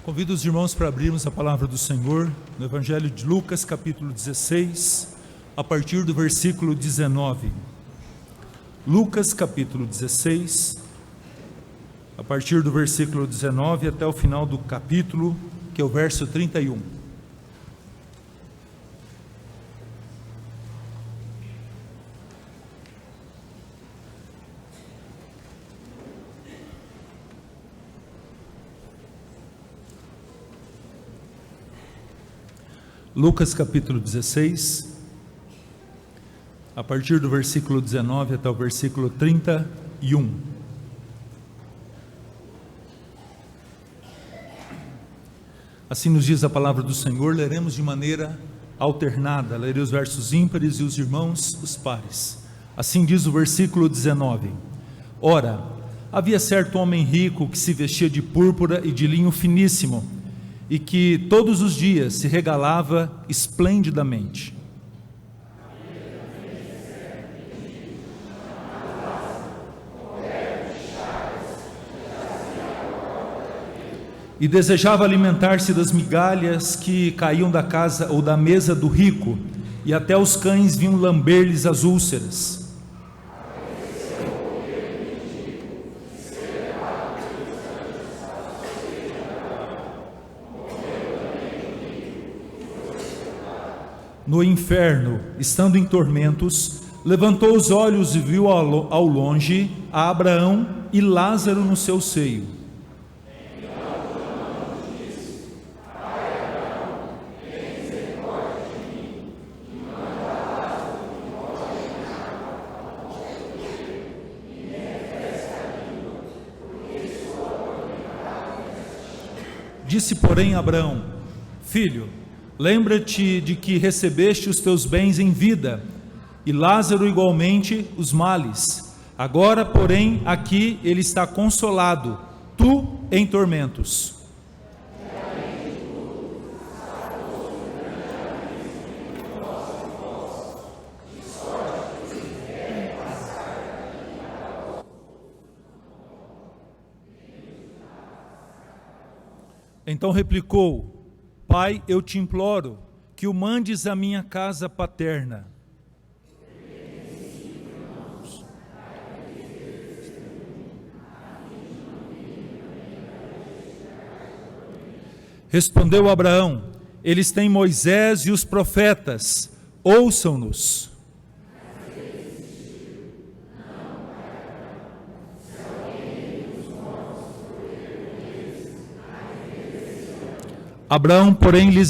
Convido os irmãos para abrirmos a palavra do Senhor no Evangelho de Lucas, capítulo 16, a partir do versículo 19. Lucas, capítulo 16, a partir do versículo 19 até o final do capítulo, que é o verso 31. Lucas capítulo 16, a partir do versículo 19 até o versículo 31. Assim nos diz a palavra do Senhor. Leremos de maneira alternada, lerei os versos ímpares e os irmãos os pares. Assim diz o versículo 19: Ora, havia certo homem rico que se vestia de púrpura e de linho finíssimo, e que todos os dias se regalava esplendidamente. E desejava alimentar-se das migalhas que caíam da casa ou da mesa do rico, e até os cães vinham lamber-lhes as úlceras. No inferno, estando em tormentos, levantou os olhos e viu ao longe a Abraão e Lázaro no seu seio. Disse, porém, Abraão: Filho, lembra-te de que recebeste os teus bens em vida, e Lázaro igualmente os males. Agora, porém, aqui ele está consolado, tu em tormentos. Então replicou: Pai, eu te imploro que o mandes à minha casa paterna. Respondeu Abraão: Eles têm Moisés e os profetas, ouçam-nos. Abraão, porém, lhe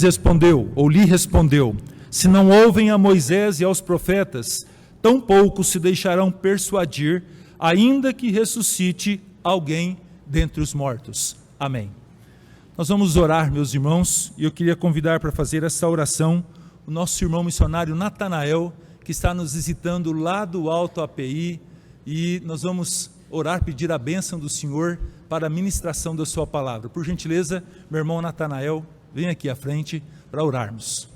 respondeu: Se não ouvem a Moisés e aos profetas, tampouco se deixarão persuadir, ainda que ressuscite alguém dentre os mortos. Amém. Nós vamos orar, meus irmãos, e eu queria convidar para fazer essa oração o nosso irmão missionário Natanael, que está nos visitando lá do Alto API, e nós vamos orar, pedir a bênção do Senhor para a ministração da sua palavra. Por gentileza, meu irmão Natanael, vem aqui à frente para orarmos.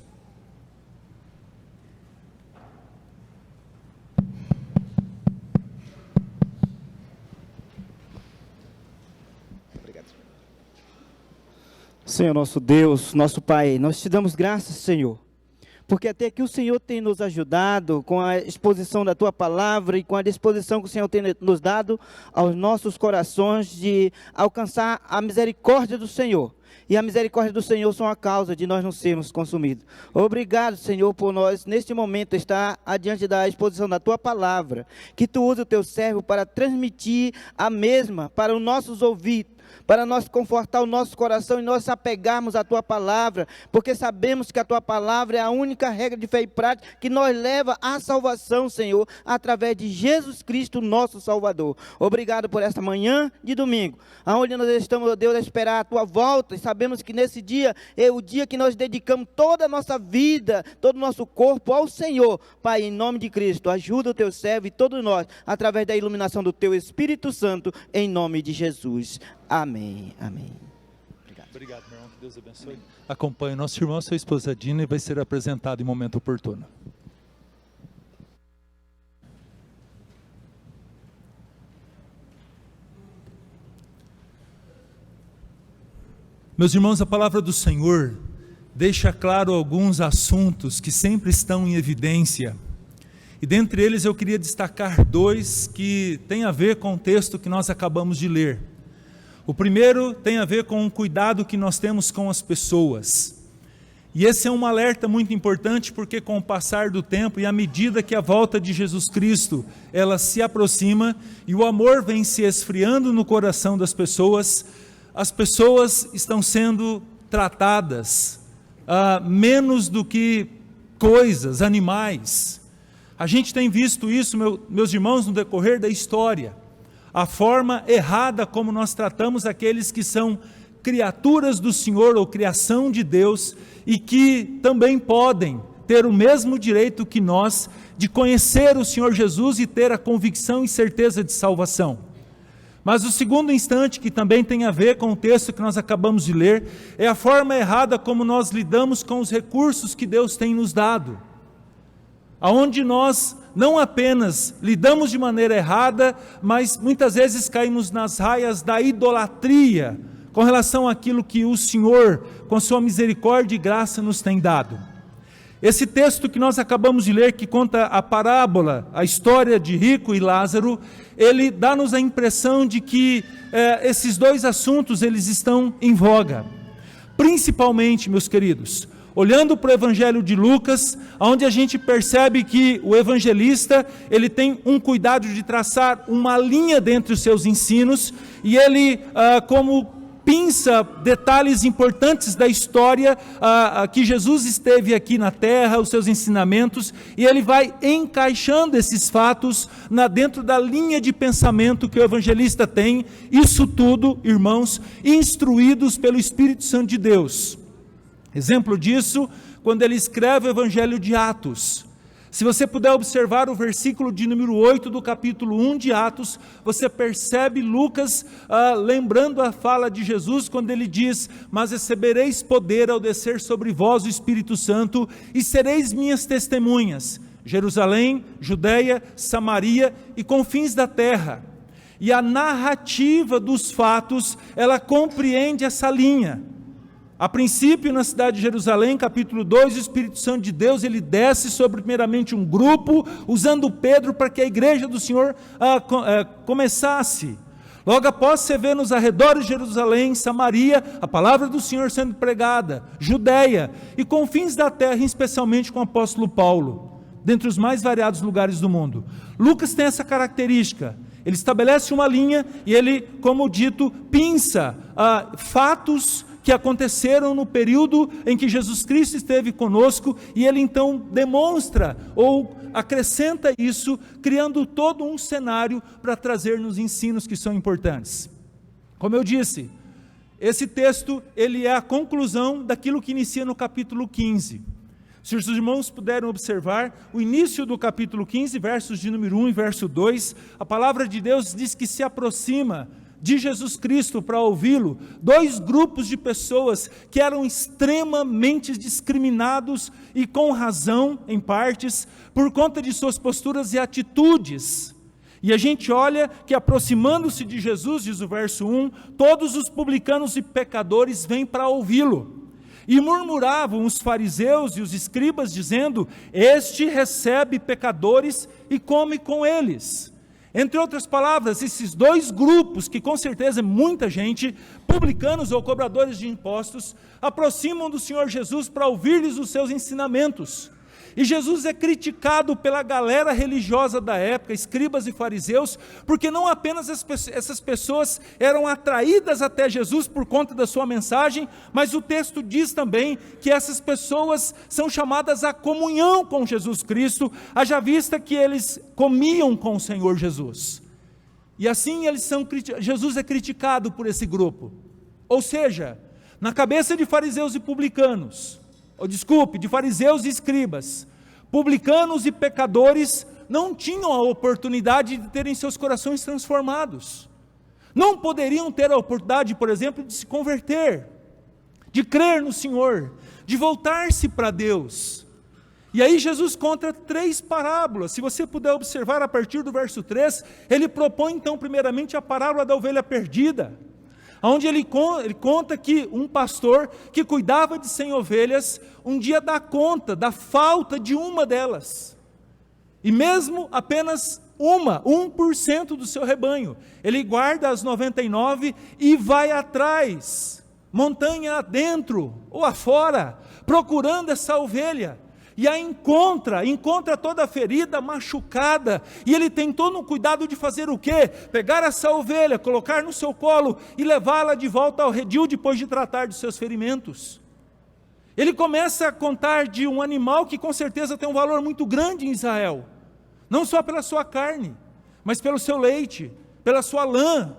Obrigado. Senhor nosso Deus, nosso Pai, nós te damos graças, Senhor, porque até aqui o Senhor tem nos ajudado com a exposição da Tua Palavra e com a disposição que o Senhor tem nos dado aos nossos corações de alcançar a misericórdia do Senhor. E a misericórdia do Senhor são a causa de nós não sermos consumidos. Obrigado, Senhor, por nós, neste momento, estar adiante da exposição da Tua Palavra, que Tu usa o Teu servo para transmitir a mesma para os nossos ouvidos, para nós confortar o nosso coração e nós apegarmos à Tua Palavra, porque sabemos que a Tua Palavra é a única regra de fé e prática que nos leva à salvação, Senhor, através de Jesus Cristo, nosso Salvador. Obrigado por esta manhã de domingo, aonde nós estamos, Deus, a esperar a Tua volta, e sabemos que nesse dia é o dia que nós dedicamos toda a nossa vida, todo o nosso corpo ao Senhor. Pai, em nome de Cristo, ajuda o Teu servo e todos nós, através da iluminação do Teu Espírito Santo, em nome de Jesus. Amém, amém. Obrigado, meu irmão, que Deus abençoe. Acompanhe o nosso irmão, sua esposa Dina, e vai ser apresentado em momento oportuno. Meus irmãos, a palavra do Senhor deixa claro alguns assuntos que sempre estão em evidência. E dentre eles eu queria destacar dois que têm a ver com o texto que nós acabamos de ler. O primeiro tem a ver com o cuidado que nós temos com as pessoas. E esse é um alerta muito importante, porque com o passar do tempo e à medida que a volta de Jesus Cristo ela se aproxima e o amor vem se esfriando no coração das pessoas, as pessoas estão sendo tratadas menos do que coisas, animais. A gente tem visto isso, meus irmãos, no decorrer da história. A forma errada como nós tratamos aqueles que são criaturas do Senhor ou criação de Deus e que também podem ter o mesmo direito que nós de conhecer o Senhor Jesus e ter a convicção e certeza de salvação. Mas o segundo instante, que também tem a ver com o texto que nós acabamos de ler, é a forma errada como nós lidamos com os recursos que Deus tem nos dado. Aonde nós não apenas lidamos de maneira errada, mas muitas vezes caímos nas raias da idolatria, com relação àquilo que o Senhor, com sua misericórdia e graça, nos tem dado. Esse texto que nós acabamos de ler, que conta a parábola, a história de Rico e Lázaro, ele dá-nos a impressão de que esses dois assuntos, eles estão em voga. Principalmente, meus queridos, olhando para o Evangelho de Lucas, onde a gente percebe que o evangelista, ele tem um cuidado de traçar uma linha dentre os seus ensinos, e ele, como pinça detalhes importantes da história que Jesus esteve aqui na terra, os seus ensinamentos, e ele vai encaixando esses fatos dentro da linha de pensamento que o evangelista tem, isso tudo, irmãos, instruídos pelo Espírito Santo de Deus. Exemplo disso, quando ele escreve o Evangelho de Atos. Se você puder observar o versículo de número 8 do capítulo 1 de Atos, você percebe Lucas lembrando a fala de Jesus, quando ele diz: mas recebereis poder ao descer sobre vós o Espírito Santo, e sereis minhas testemunhas, Jerusalém, Judeia, Samaria e confins da terra. E a narrativa dos fatos, ela compreende essa linha. A princípio, na cidade de Jerusalém, capítulo 2, o Espírito Santo de Deus, ele desce sobre primeiramente um grupo, usando Pedro para que a igreja do Senhor começasse. Logo após, você vê nos arredores de Jerusalém, Samaria, a palavra do Senhor sendo pregada, Judeia, e confins da terra, especialmente com o apóstolo Paulo, dentre os mais variados lugares do mundo. Lucas tem essa característica. Ele estabelece uma linha e ele, como dito, pinça fatos que aconteceram no período em que Jesus Cristo esteve conosco, e ele então demonstra ou acrescenta isso, criando todo um cenário para trazer-nos ensinos que são importantes. Como eu disse, esse texto ele é a conclusão daquilo que inicia no capítulo 15. Se os irmãos puderem observar, o início do capítulo 15, versos de número 1 e verso 2, a palavra de Deus diz que se aproxima de Jesus Cristo para ouvi-lo, dois grupos de pessoas que eram extremamente discriminados e com razão, em partes, por conta de suas posturas e atitudes. E a gente olha que aproximando-se de Jesus, diz o verso 1, todos os publicanos e pecadores vêm para ouvi-lo. E murmuravam os fariseus e os escribas, dizendo: este recebe pecadores e come com eles. Entre outras palavras, esses dois grupos, que com certeza é muita gente, publicanos ou cobradores de impostos, aproximam do Senhor Jesus para ouvir-lhes os seus ensinamentos. E Jesus é criticado pela galera religiosa da época, escribas e fariseus, porque não apenas essas pessoas eram atraídas até Jesus por conta da sua mensagem, mas o texto diz também que essas pessoas são chamadas à comunhão com Jesus Cristo, haja vista que eles comiam com o Senhor Jesus. E assim Jesus é criticado por esse grupo. Ou seja, na cabeça de fariseus e publicanos, de fariseus e escribas, publicanos e pecadores não tinham a oportunidade de terem seus corações transformados. Não poderiam ter a oportunidade, por exemplo, de se converter, de crer no Senhor, de voltar-se para Deus. E aí Jesus conta 3 parábolas. Se você puder observar a partir do verso 3, ele propõe então primeiramente a parábola da ovelha perdida. onde ele conta que um pastor que cuidava de 100 ovelhas, um dia dá conta da falta de uma delas. E mesmo apenas 1% do seu rebanho, ele guarda as 99 e vai atrás, montanha adentro ou afora, procurando essa ovelha. E a encontra toda ferida, machucada, e ele tem todo o cuidado de fazer o quê? Pegar essa ovelha, colocar no seu colo e levá-la de volta ao redil depois de tratar dos seus ferimentos. Ele começa a contar de um animal que com certeza tem um valor muito grande em Israel, não só pela sua carne, mas pelo seu leite, pela sua lã.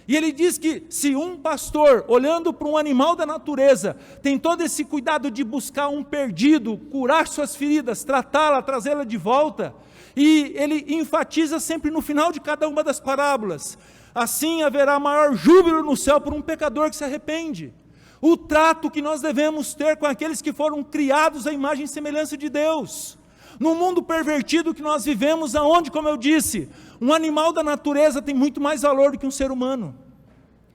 E ele diz que se um pastor, olhando para um animal da natureza, tem todo esse cuidado de buscar um perdido, curar suas feridas, tratá-la, trazê-la de volta, e ele enfatiza sempre no final de cada uma das parábolas, assim haverá maior júbilo no céu por um pecador que se arrepende. O trato que nós devemos ter com aqueles que foram criados à imagem e semelhança de Deus. No mundo pervertido que nós vivemos, aonde, como eu disse, um animal da natureza tem muito mais valor do que um ser humano.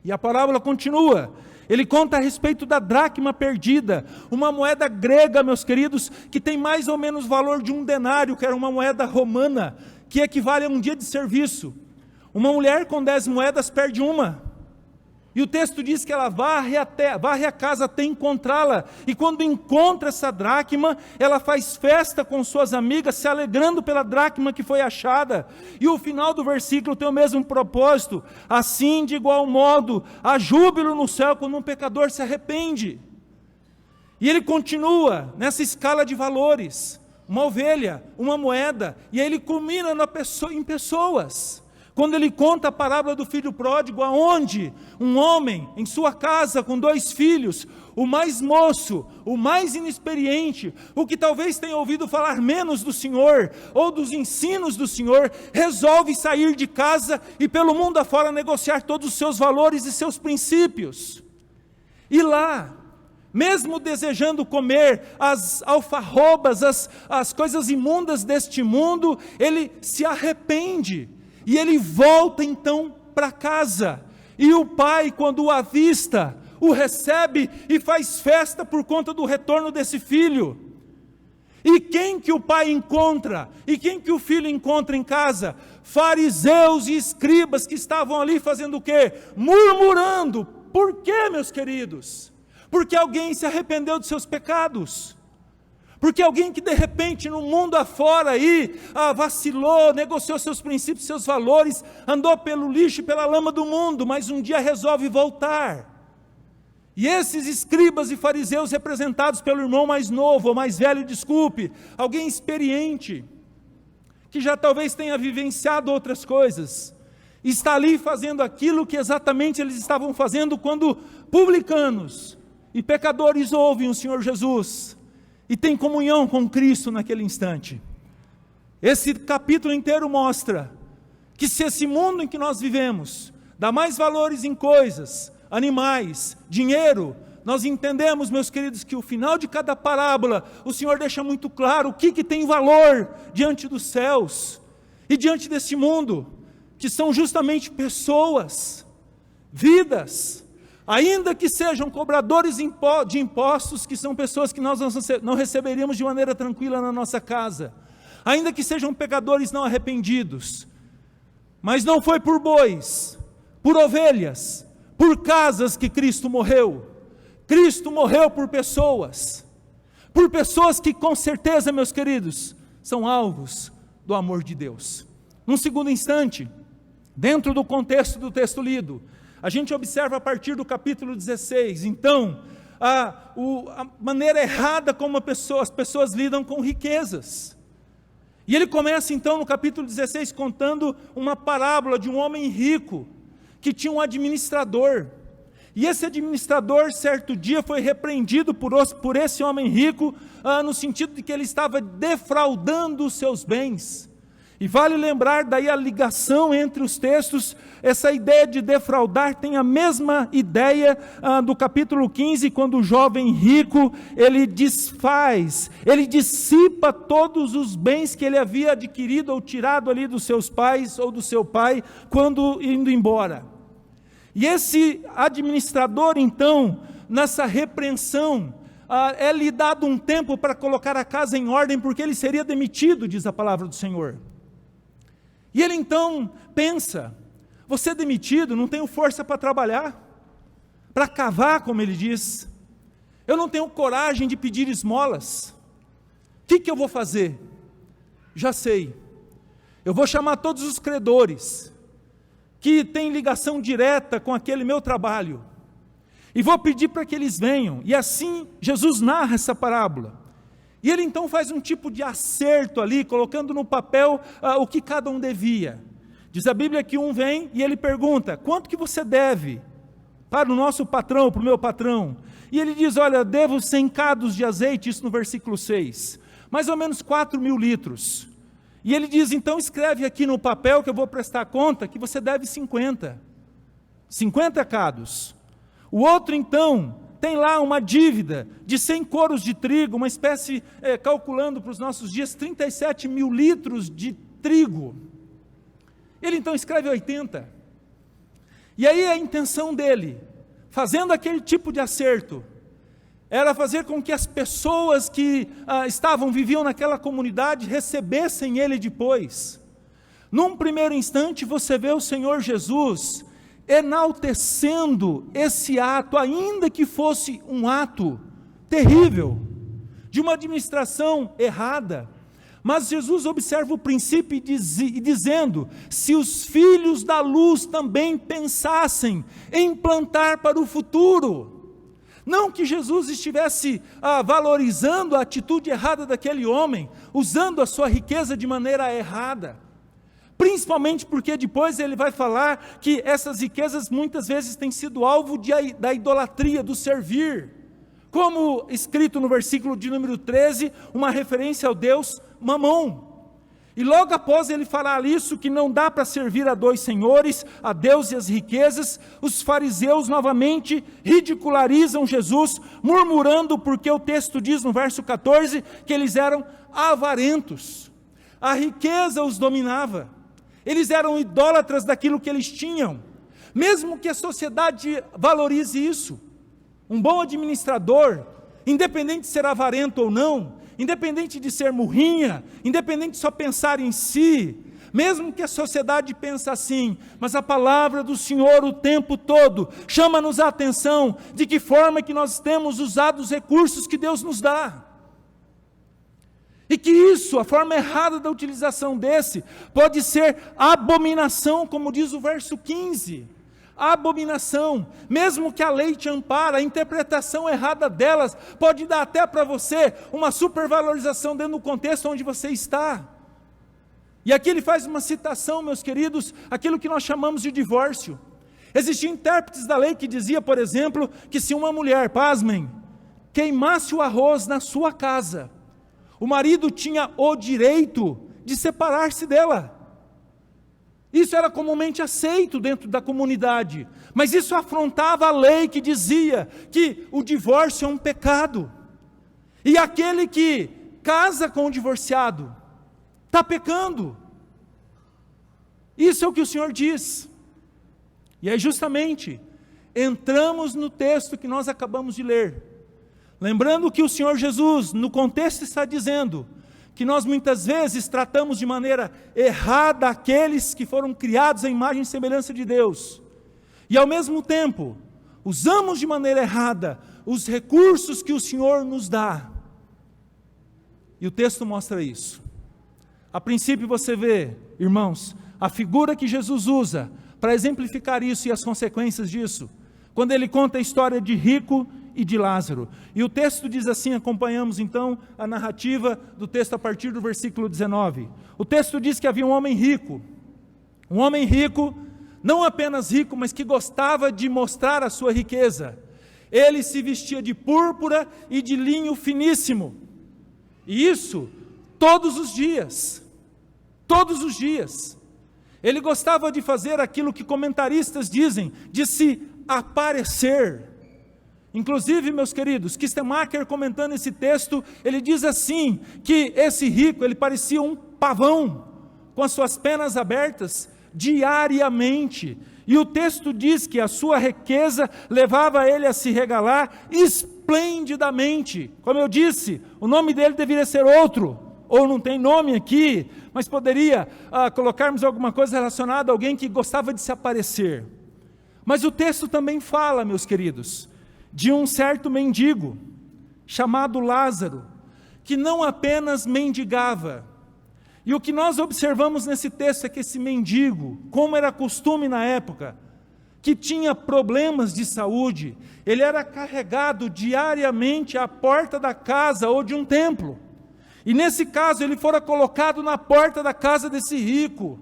E a parábola continua, ele conta a respeito da dracma perdida, uma moeda grega, meus queridos, que tem mais ou menos valor de um denário, que era uma moeda romana, que equivale a um dia de serviço. Uma mulher com 10 moedas perde uma. E o texto diz que ela varre a casa até encontrá-la. E quando encontra essa dracma, ela faz festa com suas amigas, se alegrando pela dracma que foi achada. E o final do versículo tem o mesmo propósito. Assim, de igual modo, há júbilo no céu quando um pecador se arrepende. E ele continua nessa escala de valores. Uma ovelha, uma moeda, e aí ele culmina em pessoas. Quando ele conta a parábola do filho pródigo, aonde um homem em sua casa com 2 filhos, o mais moço, o mais inexperiente, o que talvez tenha ouvido falar menos do Senhor, ou dos ensinos do Senhor, resolve sair de casa e pelo mundo afora negociar todos os seus valores e seus princípios. E lá, mesmo desejando comer as alfarrobas, as coisas imundas deste mundo, ele se arrepende. E ele volta então para casa, e o pai, quando o avista, o recebe e faz festa por conta do retorno desse filho. E quem que o pai encontra? E quem que o filho encontra em casa? Fariseus e escribas que estavam ali fazendo o quê? Murmurando. Por quê, meus queridos? Porque alguém se arrependeu dos seus pecados. Porque alguém que de repente no mundo afora aí, vacilou, negociou seus princípios, seus valores, andou pelo lixo e pela lama do mundo, mas um dia resolve voltar. E esses escribas e fariseus representados pelo irmão mais novo, ou mais velho, desculpe, alguém experiente, que já talvez tenha vivenciado outras coisas, está ali fazendo aquilo que exatamente eles estavam fazendo quando publicanos e pecadores ouvem o Senhor Jesus, e tem comunhão com Cristo naquele instante. Esse capítulo inteiro mostra que se esse mundo em que nós vivemos dá mais valores em coisas, animais, dinheiro, nós entendemos, meus queridos, que o final de cada parábola, o Senhor deixa muito claro o que tem valor diante dos céus e diante desse mundo, que são justamente pessoas, vidas, ainda que sejam cobradores de impostos, que são pessoas que nós não receberíamos de maneira tranquila na nossa casa, ainda que sejam pecadores não arrependidos, mas não foi por bois, por ovelhas, por casas que Cristo morreu. Cristo morreu por pessoas que com certeza, meus queridos, são alvos do amor de Deus. Num segundo instante, dentro do contexto do texto lido, a gente observa a partir do capítulo 16, então, a maneira errada como as pessoas lidam com riquezas. E ele começa então no capítulo 16 contando uma parábola de um homem rico, que tinha um administrador. E esse administrador, certo dia, foi repreendido por esse homem rico, no sentido de que ele estava defraudando os seus bens. E vale lembrar daí a ligação entre os textos, essa ideia de defraudar tem a mesma ideia do capítulo 15, quando o jovem rico, ele desfaz, ele dissipa todos os bens que ele havia adquirido ou tirado ali dos seus pais ou do seu pai, quando indo embora. E esse administrador, então, nessa repreensão, é-lhe dado um tempo para colocar a casa em ordem, porque ele seria demitido, diz a palavra do Senhor. E ele então pensa: vou ser demitido, não tenho força para trabalhar, para cavar, como ele diz, eu não tenho coragem de pedir esmolas, o que eu vou fazer? Já sei, eu vou chamar todos os credores, que têm ligação direta com aquele meu trabalho, e vou pedir para que eles venham. E assim Jesus narra essa parábola, e ele então faz um tipo de acerto ali, colocando no papel o que cada um devia. Diz a Bíblia que um vem e ele pergunta: quanto que você deve para o nosso patrão, para o meu patrão? E ele diz: olha, devo 100 cados de azeite, isso no versículo 6, mais ou menos 4.000 litros. E ele diz: então escreve aqui no papel que eu vou prestar conta, que você deve 50 cados. O outro então tem lá uma dívida de 100 coros de trigo, uma espécie, calculando para os nossos dias, 37.000 litros de trigo. Ele então escreve 80. E aí a intenção dele, fazendo aquele tipo de acerto, era fazer com que as pessoas que viviam naquela comunidade recebessem ele depois. Num primeiro instante você vê o Senhor Jesus enaltecendo esse ato, ainda que fosse um ato terrível, de uma administração errada. Mas Jesus observa o princípio e dizendo: se os filhos da luz também pensassem em plantar para o futuro. Não que Jesus estivesse valorizando a atitude errada daquele homem, usando a sua riqueza de maneira errada. Principalmente porque depois ele vai falar que essas riquezas muitas vezes têm sido alvo da idolatria, do servir. Como escrito no versículo de número 13, uma referência ao Deus Mamon. E logo após ele falar isso, que não dá para servir a dois senhores, a Deus e as riquezas, os fariseus novamente ridicularizam Jesus, murmurando, porque o texto diz no verso 14, que eles eram avarentos. A riqueza os dominava. Eles eram idólatras daquilo que eles tinham. Mesmo que a sociedade valorize isso, um bom administrador, independente de ser avarento ou não, independente de ser murrinha, independente de só pensar em si, mesmo que a sociedade pense assim, mas a palavra do Senhor o tempo todo chama-nos a atenção de que forma que nós temos usado os recursos que Deus nos dá. E que isso, a forma errada da utilização desse, pode ser abominação, como diz o verso 15. Abominação, mesmo que a lei te ampara, a interpretação errada delas pode dar até para você uma supervalorização dentro do contexto onde você está. E aqui ele faz uma citação, meus queridos, aquilo que nós chamamos de divórcio. Existiam intérpretes da lei que dizia, por exemplo, que se uma mulher, pasmem, queimasse o arroz na sua casa, o marido tinha o direito de separar-se dela. Isso era comumente aceito dentro da comunidade, mas isso afrontava a lei que dizia que o divórcio é um pecado, e aquele que casa com o divorciado está pecando. Isso é o que o Senhor diz, e aí justamente entramos no texto que nós acabamos de ler, lembrando que o Senhor Jesus, no contexto, está dizendo que nós muitas vezes tratamos de maneira errada aqueles que foram criados à imagem e semelhança de Deus, e ao mesmo tempo, usamos de maneira errada os recursos que o Senhor nos dá, e o texto mostra isso. A princípio você vê, irmãos, a figura que Jesus usa para exemplificar isso e as consequências disso, quando ele conta a história de rico e de Lázaro. E o texto diz assim, acompanhamos então a narrativa do texto a partir do versículo 19. O texto diz que havia um homem rico, não apenas rico, mas que gostava de mostrar a sua riqueza. Ele se vestia de púrpura e de linho finíssimo, e isso todos os dias. Ele gostava de fazer aquilo que comentaristas dizem, de se aparecer. Inclusive, meus queridos, Kistemacher, comentando esse texto, ele diz assim, que esse rico, ele parecia um pavão, com as suas penas abertas, diariamente, E o texto diz que a sua riqueza levava ele a se regalar esplendidamente. Como eu disse, o nome dele deveria ser outro, ou não tem nome aqui, mas poderia colocarmos alguma coisa relacionada a alguém que gostava de se aparecer. Mas o texto também fala, meus queridos, de um certo mendigo, chamado Lázaro, que não apenas mendigava. E o que nós observamos nesse texto é que esse mendigo, como era costume na época, que tinha problemas de saúde, ele era carregado diariamente à porta da casa ou de um templo. E nesse caso ele fora colocado na porta da casa desse rico.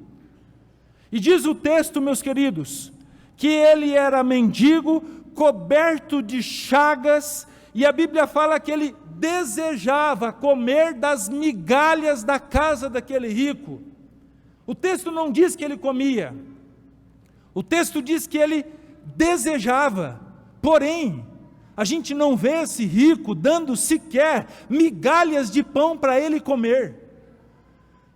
E diz o texto, meus queridos, que ele era mendigo, coberto de chagas, e a Bíblia fala que ele desejava comer das migalhas da casa daquele rico. O texto não diz que ele comia, o texto diz que ele desejava, porém, a gente não vê esse rico dando sequer migalhas de pão para ele comer.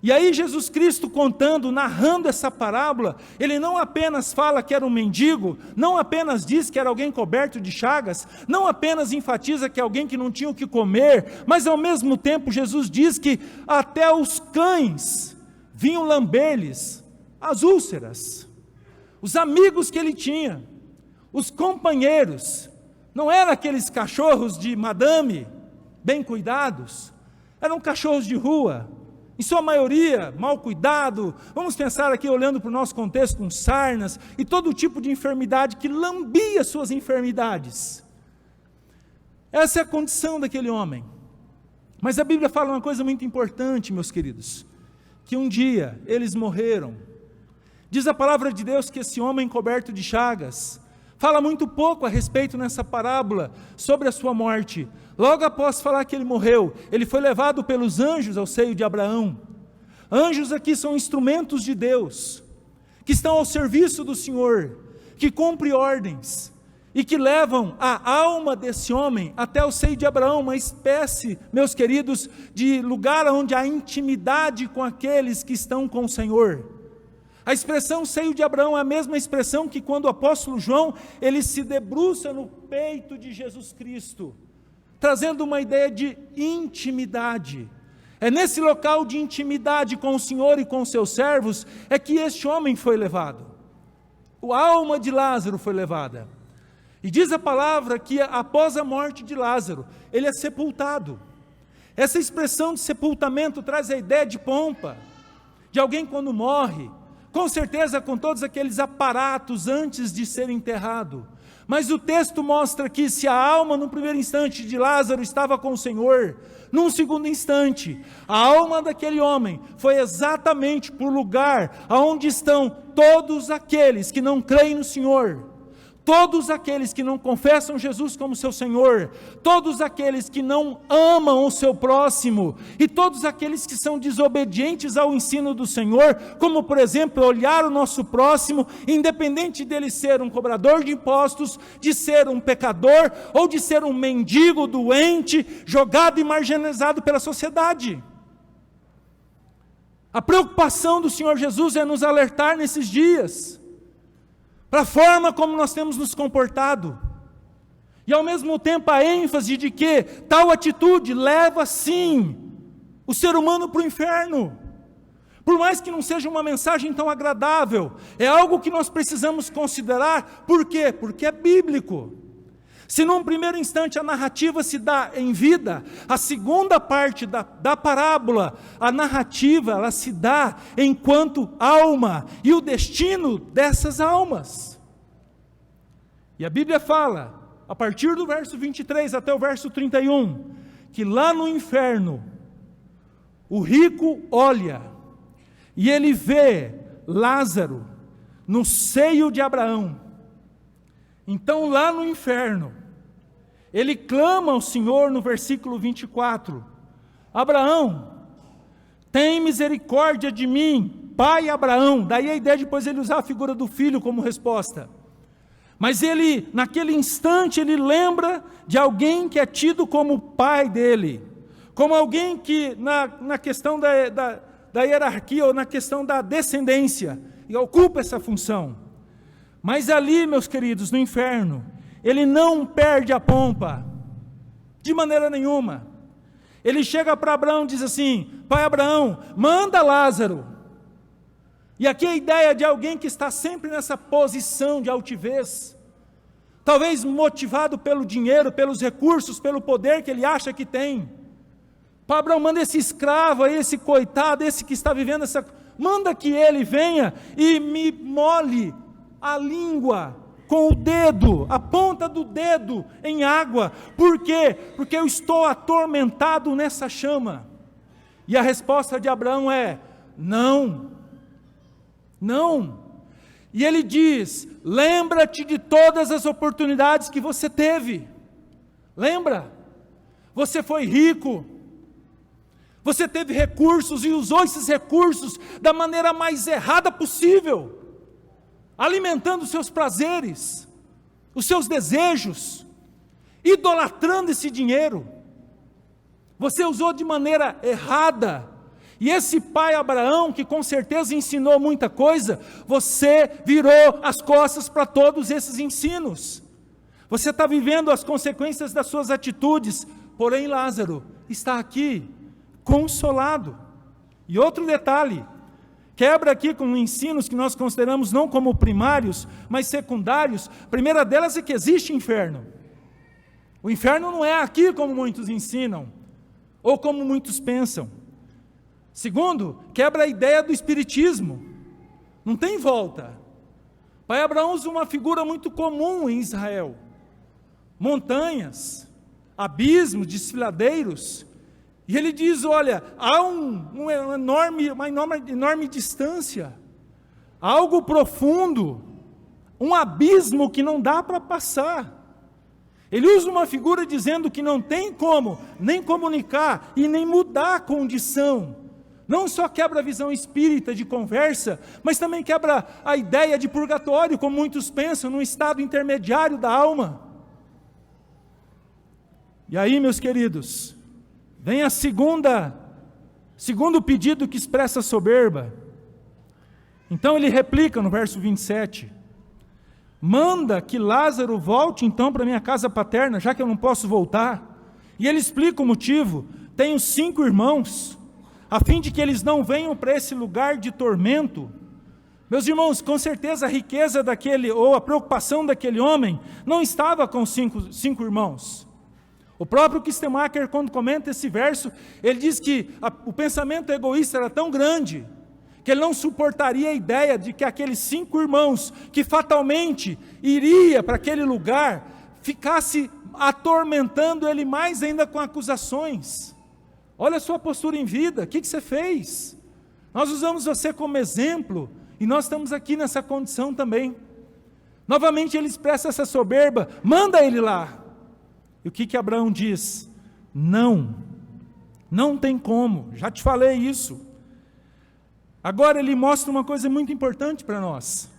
E aí Jesus Cristo contando, narrando essa parábola, ele não apenas fala que era um mendigo, não apenas diz que era alguém coberto de chagas, não apenas enfatiza que é alguém que não tinha o que comer, mas ao mesmo tempo Jesus diz que até os cães vinham lamber-lhes as úlceras. Os amigos que ele tinha, os companheiros, não eram aqueles cachorros de madame, bem cuidados, eram cachorros de rua, em sua maioria, mal cuidado. Vamos pensar aqui, olhando para o nosso contexto, com sarnas e todo tipo de enfermidade que lambia suas enfermidades. Essa é a condição daquele homem. Mas a Bíblia fala uma coisa muito importante, meus queridos, que um dia eles morreram. Diz a palavra de Deus que esse homem coberto de chagas, fala muito pouco a respeito nessa parábola sobre a sua morte. Logo após falar que ele morreu, ele foi levado pelos anjos ao seio de Abraão. Anjos aqui são instrumentos de Deus, que estão ao serviço do Senhor, que cumprem ordens, e que levam a alma desse homem até o seio de Abraão, uma espécie, meus queridos, de lugar onde há intimidade com aqueles que estão com o Senhor. A expressão seio de Abraão é a mesma expressão que quando o apóstolo João, ele se debruça no peito de Jesus Cristo, trazendo uma ideia de intimidade. É nesse local de intimidade com o Senhor e com os seus servos, é que este homem foi levado. A alma de Lázaro foi levada. E diz a palavra que após a morte de Lázaro, ele é sepultado. Essa expressão de sepultamento traz a ideia de pompa, de alguém quando morre, com certeza com todos aqueles aparatos antes de ser enterrado. Mas o texto mostra que se a alma no primeiro instante de Lázaro estava com o Senhor, num segundo instante, a alma daquele homem foi exatamente para o lugar onde estão todos aqueles que não creem no Senhor, todos aqueles que não confessam Jesus como seu Senhor, todos aqueles que não amam o seu próximo, e todos aqueles que são desobedientes ao ensino do Senhor, como por exemplo, olhar o nosso próximo, independente dele ser um cobrador de impostos, de ser um pecador, ou de ser um mendigo doente, jogado e marginalizado pela sociedade. A preocupação do Senhor Jesus é nos alertar nesses dias, para a forma como nós temos nos comportado, e ao mesmo tempo a ênfase de que tal atitude leva sim o ser humano para o inferno, por mais que não seja uma mensagem tão agradável, é algo que nós precisamos considerar. Por quê? Porque é bíblico. Se num primeiro instante a narrativa se dá em vida, a segunda parte da parábola, a narrativa, ela se dá enquanto alma, e o destino dessas almas. E a Bíblia fala, a partir do verso 23 até o verso 31, que lá no inferno, o rico olha, e ele vê Lázaro no seio de Abraão. Então lá no inferno, ele clama ao Senhor no versículo 24, Abraão, tem misericórdia de mim, pai Abraão. Daí a ideia de depois ele usar a figura do filho como resposta. Mas ele, naquele instante, ele lembra de alguém que é tido como pai dele, como alguém que na questão da hierarquia ou na questão da descendência, e ocupa essa função. Mas ali, meus queridos, no inferno, ele não perde a pompa, de maneira nenhuma. Ele chega para Abraão e diz assim: pai Abraão, manda Lázaro. E aqui a ideia de alguém que está sempre nessa posição de altivez, talvez motivado pelo dinheiro, pelos recursos, pelo poder que ele acha que tem. Pai Abraão, manda esse escravo aí, esse coitado, esse que está vivendo essa... manda que ele venha e me molhe a língua com o dedo, a ponta do dedo em água. Por quê? Porque eu estou atormentado nessa chama. E a resposta de Abraão é: não, não. E ele diz: lembra-te de todas as oportunidades que você teve. Lembra? Você foi rico, você teve recursos e usou esses recursos da maneira mais errada possível, alimentando os seus prazeres, os seus desejos, idolatrando esse dinheiro. Você usou de maneira errada. E esse pai Abraão, que com certeza ensinou muita coisa, você virou as costas para todos esses ensinos. Você está vivendo as consequências das suas atitudes. Porém, Lázaro está aqui, consolado. E outro detalhe, quebra aqui com ensinos que nós consideramos não como primários, mas secundários. A primeira delas é que existe inferno. O inferno não é aqui como muitos ensinam, ou como muitos pensam. Segundo, quebra a ideia do espiritismo. Não tem volta. Pai Abraão usa uma figura muito comum em Israel: montanhas, abismos, desfiladeiros. E ele diz: olha, há uma enorme distância, algo profundo, um abismo que não dá para passar. Ele usa uma figura dizendo que não tem como nem comunicar e nem mudar a condição. Não só quebra a visão espírita de conversa, mas também quebra a ideia de purgatório, como muitos pensam, num estado intermediário da alma. E aí, meus queridos, vem a segundo pedido que expressa soberba. Então ele replica no verso 27, manda que Lázaro volte então para minha casa paterna, já que eu não posso voltar. E ele explica o motivo: tenho 5 irmãos, a fim de que eles não venham para esse lugar de tormento. Meus irmãos, com certeza a riqueza daquele, ou a preocupação daquele homem, não estava com cinco irmãos. O próprio Kistemaker, quando comenta esse verso, ele diz que o pensamento egoísta era tão grande, que ele não suportaria a ideia de que aqueles 5 irmãos, que fatalmente iria para aquele lugar, ficasse atormentando ele mais ainda com acusações. Olha a sua postura em vida, o que você fez? Nós usamos você como exemplo, e nós estamos aqui nessa condição também. Novamente ele expressa essa soberba: manda ele lá. E o que Abraão diz? Não, não tem como, já te falei isso. Agora ele mostra uma coisa muito importante para nós: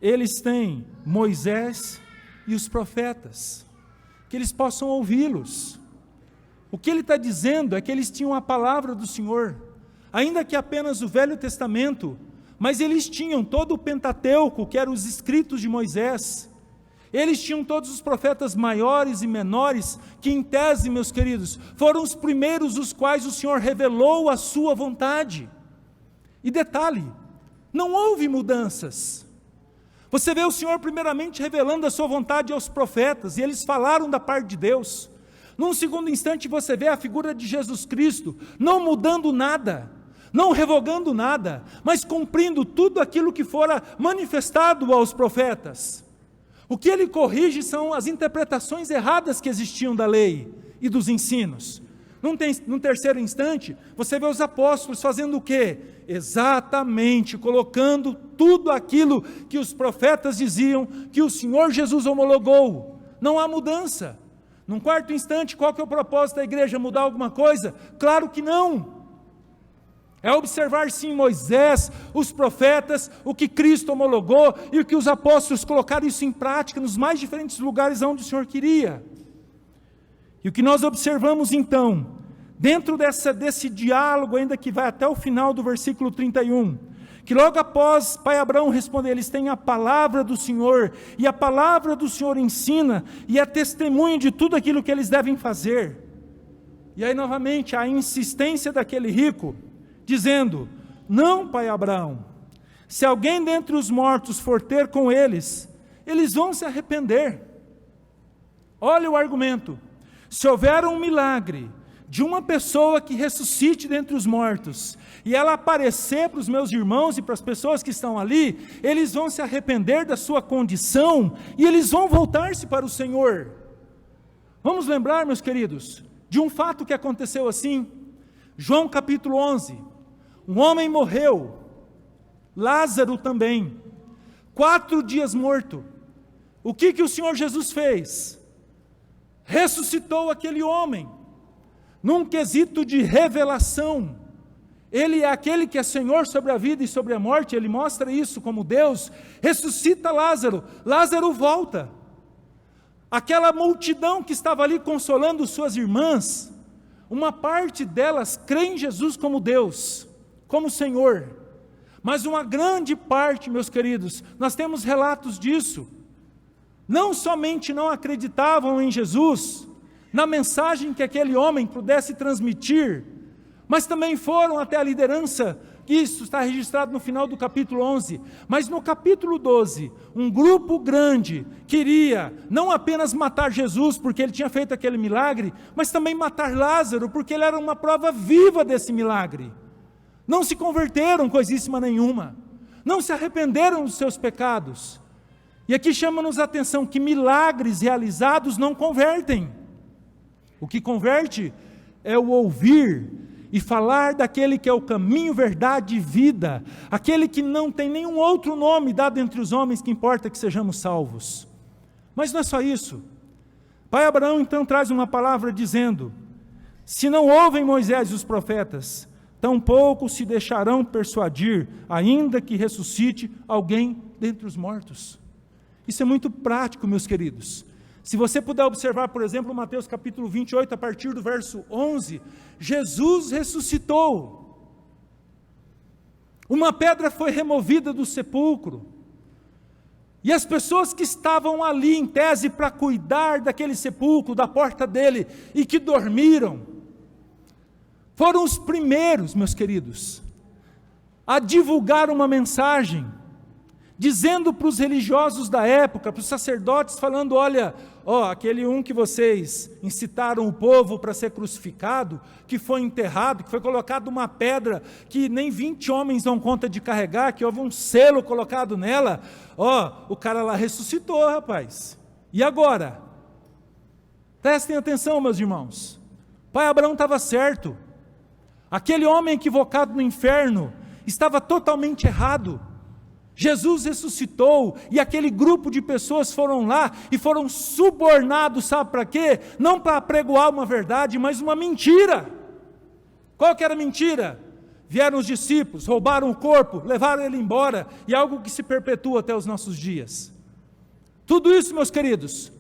eles têm Moisés e os profetas, que eles possam ouvi-los. O que ele está dizendo é que eles tinham a palavra do Senhor, ainda que apenas o Velho Testamento, mas eles tinham todo o Pentateuco, que eram os escritos de Moisés. Eles tinham todos os profetas maiores e menores, que em tese, meus queridos, foram os primeiros os quais o Senhor revelou a sua vontade. E detalhe, não houve mudanças. Você vê o Senhor primeiramente revelando a sua vontade aos profetas, e eles falaram da parte de Deus. Num segundo instante você vê a figura de Jesus Cristo, não mudando nada, não revogando nada, mas cumprindo tudo aquilo que fora manifestado aos profetas. O que ele corrige são as interpretações erradas que existiam da lei e dos ensinos. Num terceiro instante, você vê os apóstolos fazendo o quê? Exatamente, colocando tudo aquilo que os profetas diziam, que o Senhor Jesus homologou. Não há mudança. Num quarto instante, qual que é o propósito da igreja? Mudar alguma coisa? Claro que não. É observar sim Moisés, os profetas, o que Cristo homologou e o que os apóstolos colocaram isso em prática nos mais diferentes lugares onde o Senhor queria. E o que nós observamos então, dentro desse diálogo ainda que vai até o final do versículo 31, que logo após pai Abraão responder, eles têm a palavra do Senhor, e a palavra do Senhor ensina, e é testemunho de tudo aquilo que eles devem fazer. E aí novamente a insistência daquele rico, dizendo, não pai Abraão, se alguém dentre os mortos for ter com eles, eles vão se arrepender. Olha o argumento, se houver um milagre, de uma pessoa que ressuscite dentre os mortos, e ela aparecer para os meus irmãos e para as pessoas que estão ali, eles vão se arrepender da sua condição, e eles vão voltar-se para o Senhor. Vamos lembrar, meus queridos, de um fato que aconteceu assim, João capítulo 11, um homem morreu, Lázaro também, 4 dias morto. O que o Senhor Jesus fez? Ressuscitou aquele homem, num quesito de revelação. Ele é aquele que é Senhor sobre a vida e sobre a morte, ele mostra isso como Deus, ressuscita Lázaro, Lázaro volta. Aquela multidão que estava ali consolando suas irmãs, uma parte delas crê em Jesus como Deus, como Senhor, mas uma grande parte, meus queridos, nós temos relatos disso, não somente não acreditavam em Jesus, na mensagem que aquele homem pudesse transmitir, mas também foram até a liderança, isso está registrado no final do capítulo 11, mas no capítulo 12, um grupo grande queria não apenas matar Jesus, porque ele tinha feito aquele milagre, mas também matar Lázaro, porque ele era uma prova viva desse milagre. Não se converteram coisíssima nenhuma, não se arrependeram dos seus pecados, e aqui chama-nos a atenção que milagres realizados não convertem. O que converte é o ouvir e falar daquele que é o caminho, verdade e vida, aquele que não tem nenhum outro nome dado entre os homens que importa que sejamos salvos. Mas não é só isso. Pai Abraão então traz uma palavra dizendo, se não ouvem Moisés e os profetas, tampouco se deixarão persuadir, ainda que ressuscite alguém dentre os mortos. Isso é muito prático, meus queridos. Se você puder observar, por exemplo, Mateus capítulo 28, a partir do verso 11, Jesus ressuscitou. Uma pedra foi removida do sepulcro. E as pessoas que estavam ali, em tese, para cuidar daquele sepulcro, da porta dele, e que dormiram, foram os primeiros, meus queridos, a divulgar uma mensagem, dizendo para os religiosos da época, para os sacerdotes, falando, olha, aquele que vocês incitaram o povo para ser crucificado, que foi enterrado, que foi colocado uma pedra, que nem 20 homens dão conta de carregar, que houve um selo colocado nela, o cara lá ressuscitou, rapaz, e agora? Prestem atenção, meus irmãos, pai Abraão estava certo, aquele homem equivocado no inferno, estava totalmente errado. Jesus ressuscitou, e aquele grupo de pessoas foram lá, e foram subornados, sabe para quê? Não para apregoar uma verdade, mas uma mentira. Qual que era a mentira? Vieram os discípulos, roubaram o corpo, levaram ele embora, e algo que se perpetua até os nossos dias. Tudo isso, meus queridos,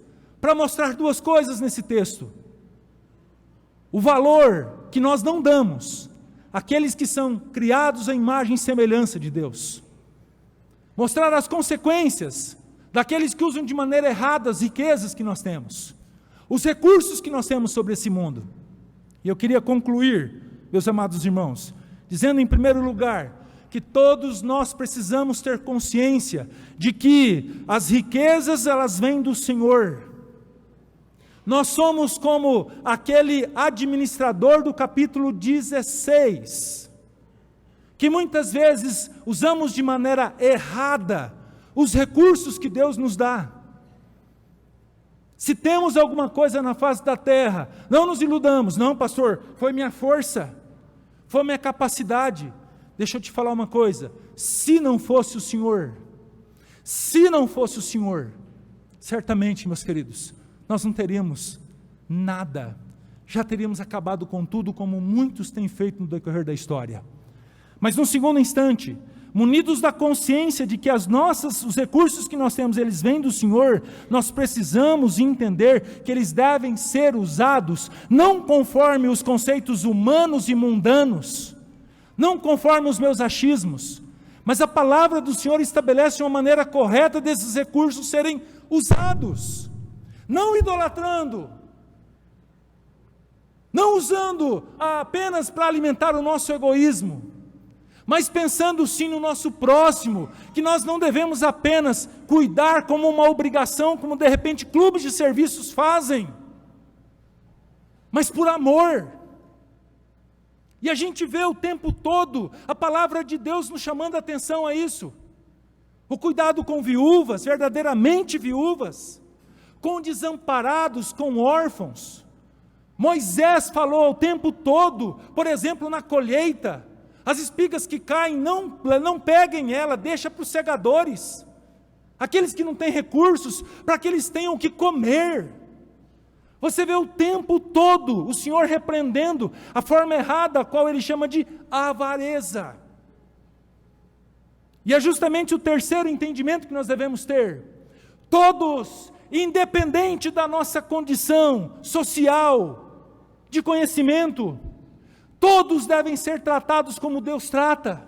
para mostrar duas coisas nesse texto. O valor que nós não damos àqueles que são criados à imagem e semelhança de Deus. Mostrar as consequências daqueles que usam de maneira errada as riquezas que nós temos, os recursos que nós temos sobre esse mundo. E eu queria concluir, meus amados irmãos, dizendo em primeiro lugar, que todos nós precisamos ter consciência de que as riquezas elas vêm do Senhor. Nós somos como aquele administrador do capítulo 16, que muitas vezes usamos de maneira errada os recursos que Deus nos dá. Se temos alguma coisa na face da terra, não nos iludamos, não pastor, foi minha força, foi minha capacidade. Deixa eu te falar uma coisa, se não fosse o Senhor, certamente, meus queridos, nós não teríamos nada, já teríamos acabado com tudo, como muitos têm feito no decorrer da história. Mas no segundo instante, munidos da consciência de que os recursos que nós temos, eles vêm do Senhor, nós precisamos entender que eles devem ser usados, não conforme os conceitos humanos e mundanos, não conforme os meus achismos, Mas a palavra do Senhor estabelece uma maneira correta desses recursos serem usados, não idolatrando, não usando apenas para alimentar o nosso egoísmo, mas pensando sim no nosso próximo, que nós não devemos apenas cuidar como uma obrigação, como de repente clubes de serviços fazem, mas por amor. E a gente vê o tempo todo a palavra de Deus nos chamando a atenção a isso. O cuidado com viúvas, verdadeiramente viúvas, com desamparados, com órfãos. Moisés falou o tempo todo, por exemplo, na colheita, as espigas que caem, não peguem ela, deixa para os segadores, aqueles que não têm recursos, para que eles tenham o que comer. Você vê o tempo todo o Senhor repreendendo a forma errada, a qual Ele chama de avareza. E é justamente o terceiro entendimento que nós devemos ter. Todos, independente da nossa condição social, de conhecimento, todos devem ser tratados como Deus trata.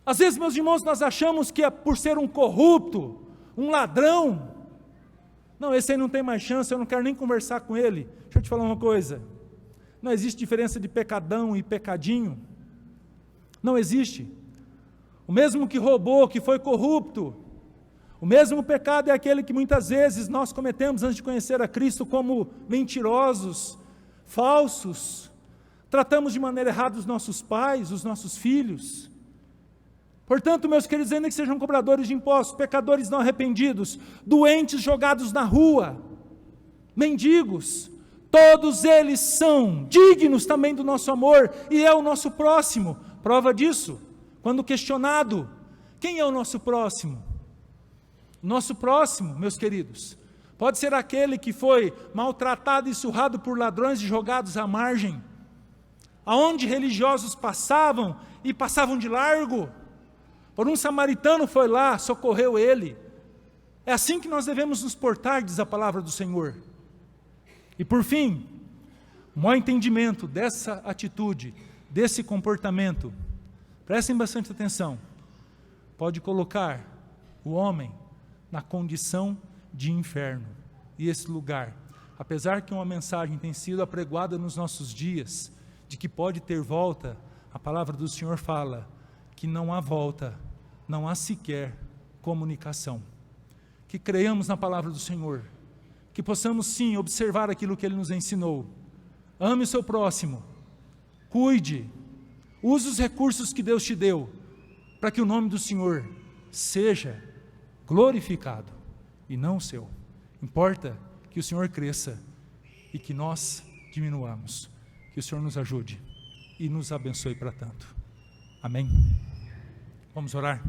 Às vezes, meus irmãos, nós achamos que é por ser um corrupto, um ladrão, não, esse aí não tem mais chance, eu não quero nem conversar com ele. Deixa eu te falar uma coisa, não existe diferença de pecadão e pecadinho, não existe. O mesmo que roubou, que foi corrupto, o mesmo pecado é aquele que muitas vezes nós cometemos antes de conhecer a Cristo, como mentirosos, falsos, tratamos de maneira errada os nossos pais, os nossos filhos. Portanto, meus queridos, ainda que sejam cobradores de impostos, pecadores não arrependidos, doentes jogados na rua, mendigos, todos eles são dignos também do nosso amor, e é o nosso próximo. Prova disso, quando questionado, quem é o nosso próximo? O nosso próximo, meus queridos, pode ser aquele que foi maltratado e surrado por ladrões e jogados à margem, aonde religiosos passavam e passavam de largo, por um samaritano foi lá, socorreu ele. É assim que nós devemos nos portar, diz a palavra do Senhor. E por fim, o maior entendimento dessa atitude, desse comportamento, prestem bastante atenção, pode colocar o homem na condição de inferno. E esse lugar, apesar que uma mensagem tem sido apregoada nos nossos dias, de que pode ter volta, a palavra do Senhor fala que não há volta, não há sequer comunicação. Que creiamos na palavra do Senhor, que possamos sim observar aquilo que Ele nos ensinou. Ame o seu próximo, cuide, use os recursos que Deus te deu, para que o nome do Senhor seja glorificado, e não o seu. Importa que o Senhor cresça, e que nós diminuamos. Que o Senhor nos ajude, e nos abençoe para tanto. Amém? Vamos orar?